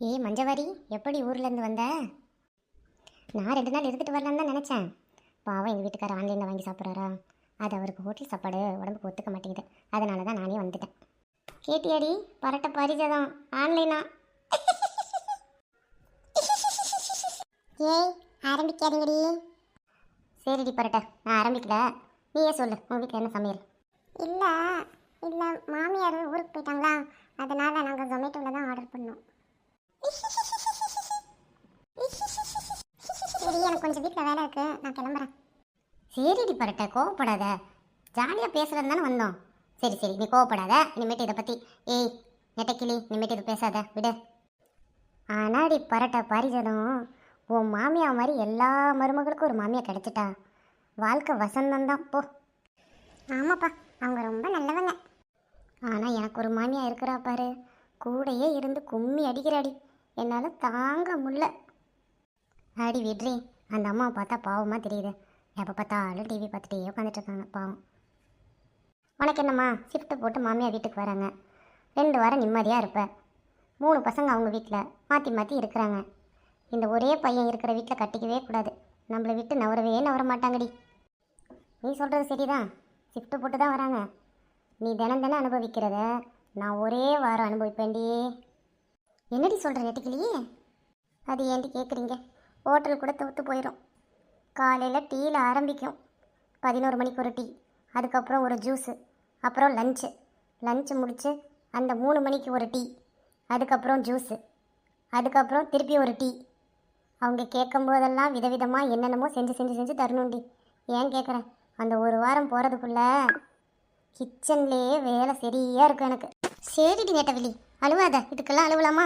ஏய் மஞ்சவாரி, எப்படி ஊர்லேருந்து வந்த? நான் 2 நாள் இருந்துட்டு வரலான்னு தான் நினச்சேன். பாவம் எங்கள் வீட்டுக்காரர் ஆன்லைனில் வாங்கி சாப்பிட்றாரா, அது அவருக்கு ஹோட்டல் சாப்பாடு உடம்புக்கு ஒத்துக்க மாட்டேங்குது. அதனால தான் நானே வந்துட்டேன். கேட்டியாடி, பரட்ட பரிஜதம் ஆன்லைனா? ஏய் ஆரம்பிக்காதீங்கடி. சரிடி பரட்ட, நான் ஆரம்பிக்கல, நீயே சொல்லு, உங்கள் வீட்டில் என்ன சமையல்? இல்லை இல்லை, மாமியார் ஊருக்கு போயிட்டாங்களா, அதனால் நாங்கள் ஜொமேட்டோவில் தான் ஆர்டர் பண்ணோம். சரி, எனக்கு கொஞ்சம் வீட்டில் வேலை இருக்குது, நான் கிளம்புறேன். சரிடி பரட்ட, கோவப்படாத, ஜாலியாக பேசுகிறது தானே வந்தோம். சரி சரி, நீ கோவப்படாத. இனிமேட்டு இதை பற்றி ஏய் நெட்டக்கிளி, இனிமேட்டு இது பேசாத, விடு. ஆனாடி பரட்ட பரிஜதம், உன் மாமியா மாதிரி எல்லா மருமகளுக்கும் ஒரு மாமியா கிடைச்சிட்டா வாழ்க்கை வசந்தம்தான் போ. ஆமாப்பா, அவங்க ரொம்ப நல்லவங்க. ஆனால் எனக்கு ஒரு மாமியா இருக்கிறா பாரு, கூடையே இருந்து கும்மி அடிக்கிறாடி, என்னால் தாங்க முடியல. அடி விட்றி, அந்த அம்மாவை பார்த்தா பாவமாக தெரியுது. எப்போ பார்த்தாலும் டிவி பார்த்துட்டே உட்காந்துட்டு இருக்காங்க பாவம். உனக்கு என்னம்மா, ஷிஃப்ட்டு போட்டு மாமியார் வீட்டுக்கு வராங்க, 2 வாரம் நிம்மதியாக இருப்பேன். 3 பசங்க அவங்க வீட்டில் மாற்றி மாற்றி இருக்கிறாங்க. இந்த ஒரே பையன் இருக்கிற வீட்டில் கட்டிக்கவே கூடாது. நம்மளை விட்டு நவர மாட்டாங்கடி. நீ சொல்கிறது சரிதான், ஷிஃப்ட்டு போட்டு தான் வராங்க. நீ தினம் தினம் அனுபவிக்கிறத நான் ஒரே வாரம் அனுபவிப்பேன்டி. என்னடி சொல்கிற நெட்டுக்கிளியே? அது ஏன்டி கேட்குறீங்க? ஹோட்டல் கூட தோற்று போயிடும். காலையில் டீயில் ஆரம்பிக்கும், 11 மணிக்கு ஒரு டீ, அதுக்கப்புறம் ஒரு ஜூஸு, அப்புறம் லஞ்சு முடித்து அந்த 3 மணிக்கு ஒரு டீ, அதுக்கப்புறம் ஜூஸு, அதுக்கப்புறம் திருப்பி ஒரு டீ. அவங்க கேட்கும்போதெல்லாம் விதவிதமாக என்னென்னமோ செஞ்சு தரணுண்டி. ஏன் கேட்குறேன், அந்த ஒரு வாரம் போகிறதுக்குள்ளே கிச்சன்லேயே வேலை சரியாக இருக்கும் எனக்கு. சரிடி நெட்டவிலி, அழுவாத, இதுக்கெல்லாம் அழுவலாமா?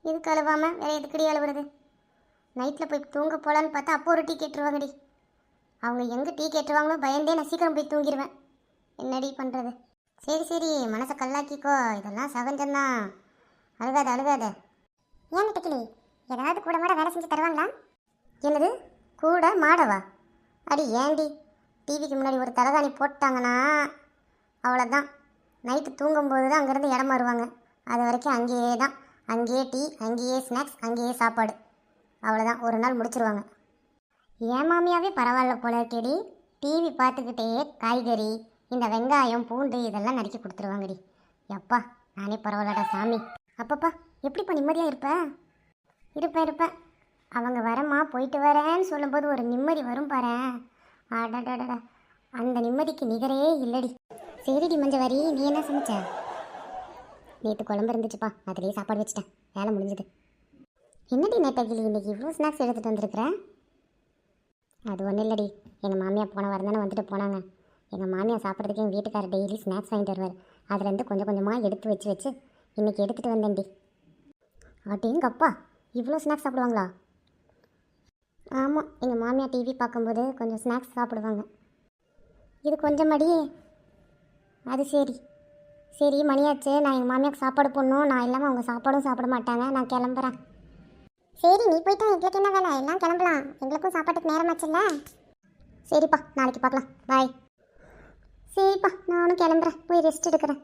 இதுக்கு அழுவாமல் வேறு எதுக்கடி அழுவுறது? நைட்டில் போய் தூங்க போகலான்னு பார்த்தா அப்போ ஒரு டீ கேட்டுருவாங்கடி. அவங்க எங்கே டீ கேட்டுருவாங்களோ பயந்தே நான் சீக்கிரம் போய் தூங்கிடுவேன். என்னடி பண்ணுறது? சரி மனசை கல்லாக்கிக்கோ, இதெல்லாம் சகஜம்தான், அழுகாத. ஏன் நெட்டக்கிளி, ஏதாவது கூட மாட வேலை செஞ்சு தருவாங்களா? என்னது கூட மாடவா? அடி ஏண்டி, டிவிக்கு முன்னாடி ஒரு தலகாணி போட்டாங்கன்னா அவ்வளோதான். நைட்டு தூங்கும்போது தான் அங்கேருந்து இடம் மாறுவாங்க. அது வரைக்கும் அங்கேயே தான், அங்கேயே டீ, அங்கேயே ஸ்நாக்ஸ், அங்கேயே சாப்பாடு, அவ்வளோதான். ஒரு நாள் முடிச்சிருவாங்க. ஏன் மாமியாவே பரவாயில்ல போல இருக்கேடி, டிவி பார்த்துக்கிட்டே காய்கறி, இந்த வெங்காயம் பூண்டு இதெல்லாம் நறுக்கி கொடுத்துருவாங்கடி. எப்பா நானே பரவாயில்லடா சாமி. அப்பப்பா எப்படிப்பா நிம்மதியாக இருப்பேன். அவங்க வரமா போயிட்டு வரேன்னு சொல்லும்போது ஒரு நிம்மதி வரும் பாரு. அடடடடா, அந்த நிம்மதிக்கு நிகரே இல்லடி. சரிடி மஞ்சவாரி, நீ என்ன சமைச்ச? நேற்று குழம்பு இருந்துச்சுப்பா, அதுலேயே சாப்பாடு வச்சுட்டேன், வேலை முடிஞ்சுது. என்னடி நெட்டக்கிளி, இன்றைக்கி இவ்வளோ ஸ்நாக்ஸ் எடுத்துகிட்டு வந்துருக்குறேன்? அது ஒன்றும் இல்லடி, எங்கள் மாமியார் போன வாரம் தானே வந்துட்டு போனாங்க. எங்கள் மாமியார் சாப்பிட்றதுக்கு எங்கள் வீட்டுக்காரர் டெய்லி ஸ்நாக்ஸ் வாங்கிட்டு வருவார். அதுலேருந்து கொஞ்சம் கொஞ்சமாக எடுத்து வச்சு இன்றைக்கி எடுத்துகிட்டு வந்தேன்டி. அப்படிங்கப்பா, இவ்வளோ ஸ்நாக்ஸ் சாப்பிடுவாங்களா? ஆமாம், எங்கள் மாமியார் டிவி பார்க்கும்போது கொஞ்சம் ஸ்நாக்ஸ் சாப்பிடுவாங்க. இது கொஞ்சம் மடி. அது சரி மணியாச்சு, நான் எங்கள் மாமியாருக்கு சாப்பாடு போடணும். நான் இல்லாமல் அவங்க சாப்பாடும் சாப்பிட மாட்டாங்க, நான் கிளம்புறேன். சரி, நீ போயிட்டா எங்களுக்கு என்ன வேலை, எல்லாம் கிளம்பலாம், எங்களுக்கும் சாப்பாட்டுக்கு நேரமாச்சுல்ல. சரிப்பா, நாளைக்கு பார்க்கலாம், பாய். சரிப்பா, நானும் கிளம்புறேன், போய் ரெஸ்ட் எடுக்கிறேன்.